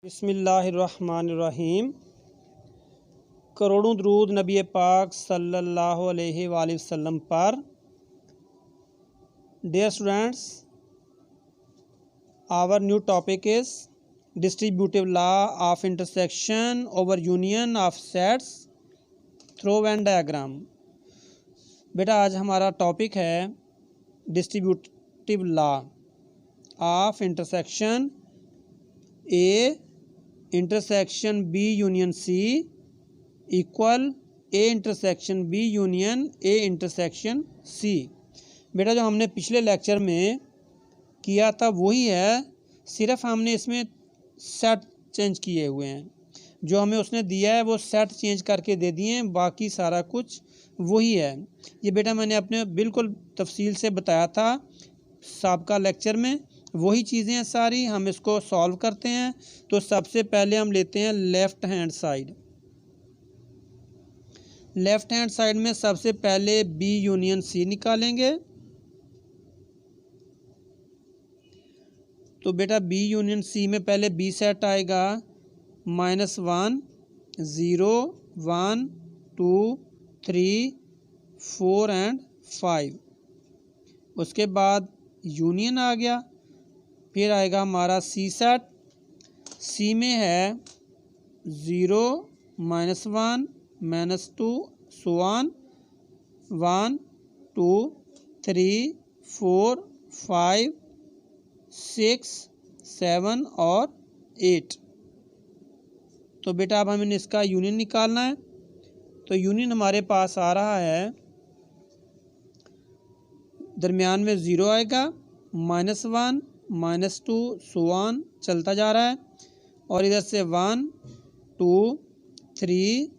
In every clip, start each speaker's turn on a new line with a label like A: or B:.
A: बिस्मिल्लाहिर्रहमानिर्रहीम। करोड़ों दरूद नबी पाक सल्लल्लाहु अलैहि वसल्लम पर। Dear students, our new topic is distributive law of intersection over union of sets through Venn diagram। बेटा आज हमारा टॉपिक है distributive law of intersection A intersection B union C equal A intersection B union A intersection C. बेटा जो हमने पिछले lecture में किया था वही है, सिर्फ हमने इसमें सेट चेंज किए हुए हैं। जो हमें उसने दिया है वो सेट चेंज करके दे दिए हैं, बाकी सारा कुछ वही है। ये बेटा मैंने अपने बिल्कुल तफसील से बताया था साबका लेक्चर में, वही चीज़ें हैं सारी। हम इसको सॉल्व करते हैं। तो सबसे पहले हम लेते हैं left hand side. Left hand side में सबसे पहले बी यूनियन सी निकालेंगे। तो बेटा बी यूनियन सी में पहले बी सेट आएगा -1 0 1 2 3 4 एंड 5। उसके बाद यूनियन आ गया। फिर आएगा हमारा सी सेट। सी में है 0 -1 -2 1 1 2 3 4 5 6 7 और 8। तो बेटा अब हमें इसका यूनियन निकालना है। तो यूनियन हमारे पास आ रहा है, दरमियान में 0 आएगा, -1 -2 1 चलता जा रहा है, और इधर से 1 2 3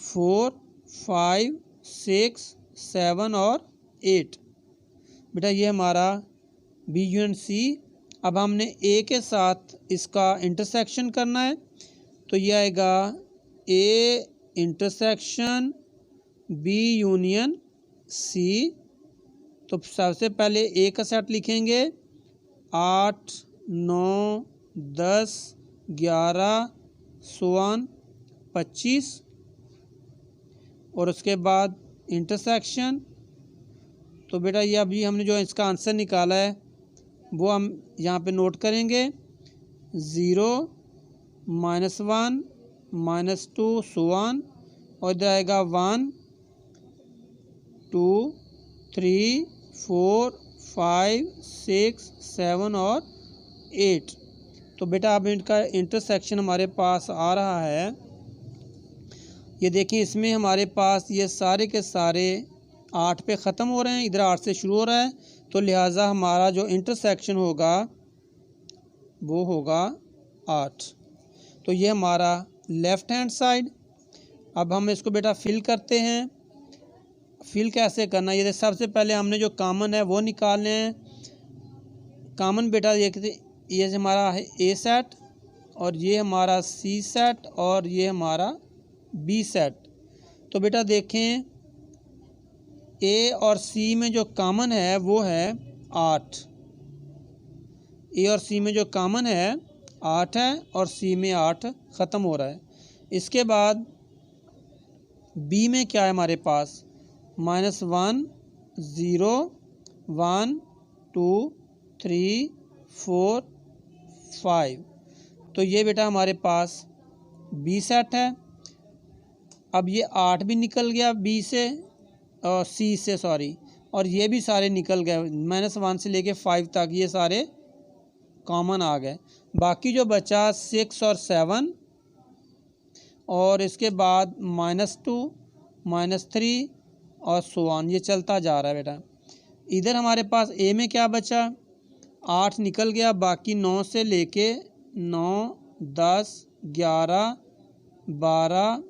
A: 4 5 6 7 और 8। बेटा ये हमारा बी यूनियन सी। अब हमने ए के साथ इसका इंटरसेक्शन करना है। तो ये आएगा A intersection B union C. तो सबसे पहले ए का सेट लिखेंगे 8 9 10 11 16 25, और उसके बाद इंटरसेक्शन। तो बेटा ये अभी हमने जो इसका आंसर निकाला है वो हम यहाँ पे नोट करेंगे। 0 -1 -2 1, और इधर आएगा 1 2 3 4 5 6 7 और 8। तो बेटा अब इनका इंटरसेक्शन हमारे पास आ रहा है। ये देखिए इसमें हमारे पास ये सारे के सारे 8 पे ख़त्म हो रहे हैं, इधर 8 से शुरू हो रहा है। तो लिहाजा हमारा जो इंटरसेक्शन होगा वो होगा 8। तो ये हमारा लेफ़्ट हैंड साइड। अब हम इसको बेटा फिल करते हैं। फिल कैसे करना, ये सबसे पहले हमने जो कॉमन है वो निकालने हैं। कॉमन बेटा ये हमारा है ए सेट, और ये हमारा सी सेट, और ये हमारा बी सेट। तो बेटा देखें ए और सी में जो कॉमन है वो है 8। ए और सी में जो कॉमन है 8 है, और सी में 8 ख़त्म हो रहा है। इसके बाद बी में क्या है हमारे पास, -1 0 1 2 3 4 5। तो ये बेटा हमारे पास बी सेट है। अब ये 8 भी निकल गया बी से और सी से, सॉरी, और ये भी सारे निकल गए। -1 से लेके 5 तक ये सारे कॉमन आ गए। बाकी जो बचा 6 और 7, और इसके बाद -2 -3 और 1, ये चलता जा रहा है बेटा। इधर हमारे पास ए में क्या बचा, 8 निकल गया, बाकी 9 से लेके 9 10 11 12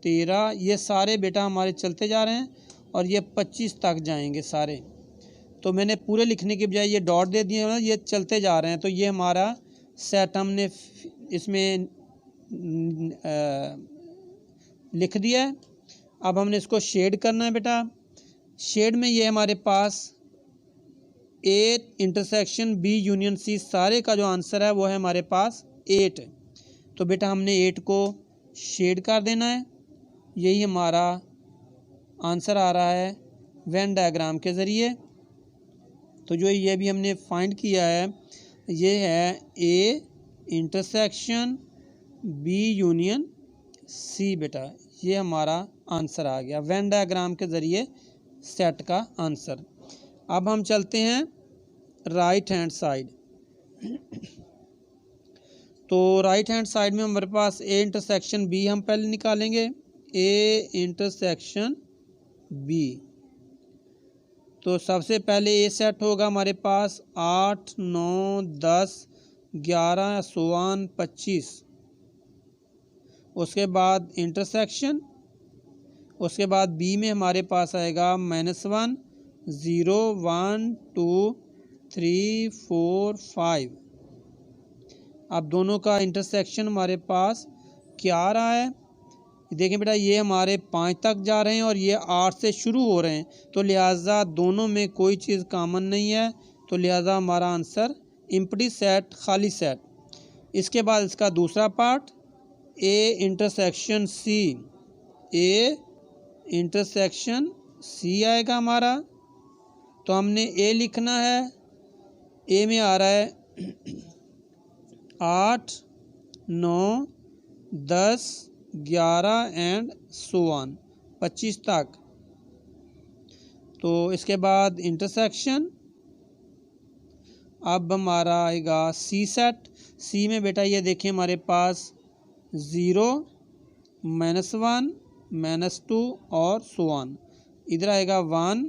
A: 13, ये सारे बेटा हमारे चलते जा रहे हैं, और ये 25 तक जाएंगे सारे। तो मैंने पूरे लिखने के बजाय ये डॉट दे दिए हैं, ये चलते जा रहे हैं। तो ये हमारा सेट हमने इसमें लिख दिया है। अब हमने इसको शेड करना है बेटा। शेड में ये हमारे पास A intersection B union C, सारे का जो आंसर है वो है हमारे पास 8। तो बेटा हमने 8 को शेड कर देना है, यही हमारा आंसर आ रहा है वेन डायग्राम के ज़रिए। तो जो ये भी हमने फाइंड किया है ये है A intersection B union C. बेटा ये हमारा आंसर आ गया वेन डायग्राम के ज़रिए सेट का आंसर। अब हम चलते हैं राइट हैंड साइड। तो राइट हैंड साइड में हमारे पास ए इंटरसेक्शन बी हम पहले निकालेंगे, ए इंटरसेक्शन बी। तो सबसे पहले ए सेट होगा हमारे पास 8, 9, 10, 11 16 25। उसके बाद इंटरसेक्शन, उसके बाद बी में हमारे पास आएगा -1, 0, 1, 2, 3, 4, 5। अब दोनों का इंटरसेक्शन हमारे पास क्या आ रहा है, देखें बेटा ये हमारे 5 तक जा रहे हैं और ये 8 से शुरू हो रहे हैं, तो लिहाजा दोनों में कोई चीज़ कॉमन नहीं है, तो लिहाजा हमारा आंसर एम्प्टी सेट, खाली सेट। इसके बाद इसका दूसरा part A intersection C, A intersection C आएगा हमारा। तो हमने ए लिखना है, ए में आ रहा है 8, 9, 10, 11 एंड 25 तक। तो इसके बाद इंटरसेक्शन, अब हमारा आएगा सी सेट। सी में बेटा ये देखें हमारे पास 0, -1, -2 और इधर आएगा 1,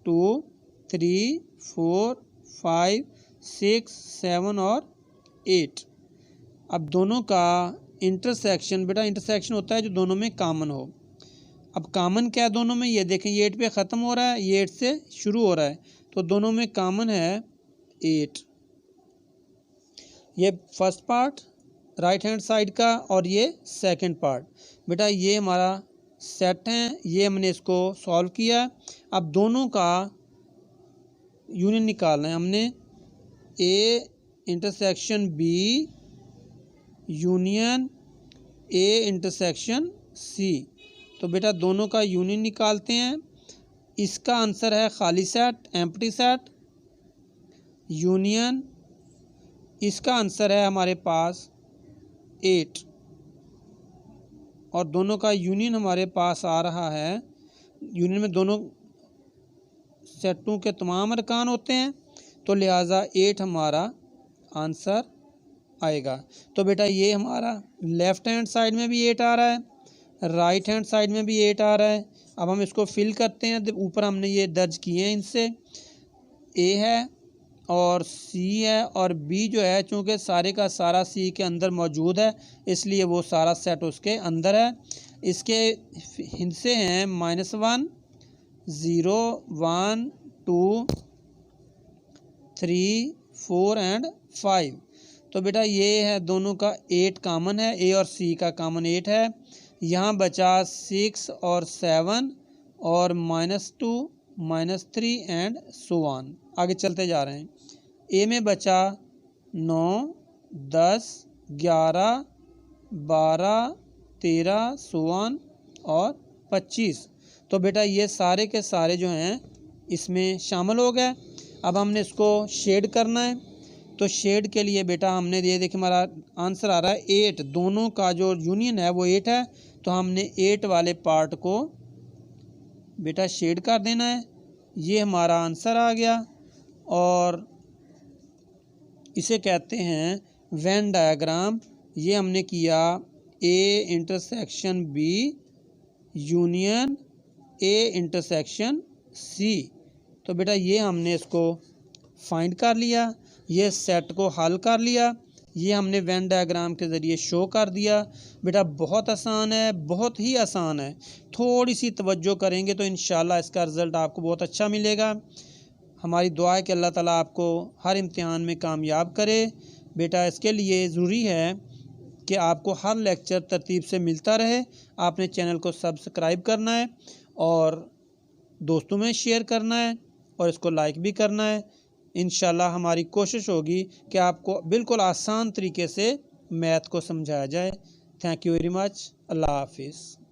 A: 2, 3, 4, 5, 6, 7 और 8। अब दोनों का इंटरसेक्शन, बेटा इंटरसेक्शन होता है जो दोनों में कॉमन हो। अब कॉमन क्या है दोनों में, ये देखें ये 8 पे ख़त्म हो रहा है, ये 8 से शुरू हो रहा है, तो दोनों में कॉमन है 8। ये first part right hand side का और ये सेकंड पार्ट। बेटा ये हमारा सेट है, ये हमने इसको सॉल्व किया। अब दोनों का यूनियन निकालना है हमने, A intersection B union A intersection C. तो बेटा दोनों का यूनियन निकालते हैं, इसका आंसर है खाली सेट, एम्प्टी सेट। यूनियन, इसका आंसर है हमारे पास 8 और दोनों का यूनियन हमारे पास आ रहा है, यूनियन में दोनों सेटों के तमाम अरकान होते हैं, तो लिहाजा 8 हमारा आंसर आएगा। तो बेटा ये हमारा लेफ़्ट हैंड साइड में भी 8 आ रहा है, राइट हैंड साइड में भी 8 आ रहा है। अब हम इसको फिल करते हैं, ऊपर हमने ये दर्ज किए हैं इनसे, ए है और सी है और बी जो है चूँकि सारे का सारा सी के अंदर मौजूद है इसलिए वो सारा सेट उसके अंदर है। इसके हिस्से हैं -1, 0, 1, 2, 3, 4 एंड 5। तो बेटा ये है दोनों का 8 कॉमन है, ए और सी का कॉमन 8 है। यहाँ बचा 6 और 7 और -2, -3 एंड आगे चलते जा रहे हैं। ए में बचा 9, 10, 11, 12, 13 और 25। तो बेटा ये सारे के सारे जो हैं इसमें शामिल हो गए। अब हमने इसको शेड करना है, तो शेड के लिए बेटा हमने ये देखिए हमारा आंसर आ रहा है 8, दोनों का जो यूनियन है वो 8 है, तो हमने 8 वाले पार्ट को बेटा शेड कर देना है, ये हमारा आंसर आ गया। और इसे कहते हैं वेन डायग्राम। ये हमने किया A intersection B union A intersection C. तो बेटा ये हमने इसको फाइंड कर लिया, ये सेट को हल कर लिया, ये हमने वेन डायग्राम के ज़रिए शो कर दिया। बेटा बहुत आसान है, बहुत ही आसान है, थोड़ी सी तवज्जो करेंगे तो इंशाल्लाह इसका रिज़ल्ट आपको बहुत अच्छा मिलेगा। हमारी दुआ है कि अल्लाह ताला आपको हर इम्तिहान में कामयाब करे। बेटा इसके लिए ज़रूरी है कि आपको हर लेक्चर तरतीब से मिलता रहे। आपने चैनल को सब्सक्राइब करना है और दोस्तों में शेयर करना है और इसको लाइक भी करना है। इंशाल्लाह हमारी कोशिश होगी कि आपको बिल्कुल आसान तरीके से मैथ को समझाया जाए। Thank you very much. Allah हाफिज़।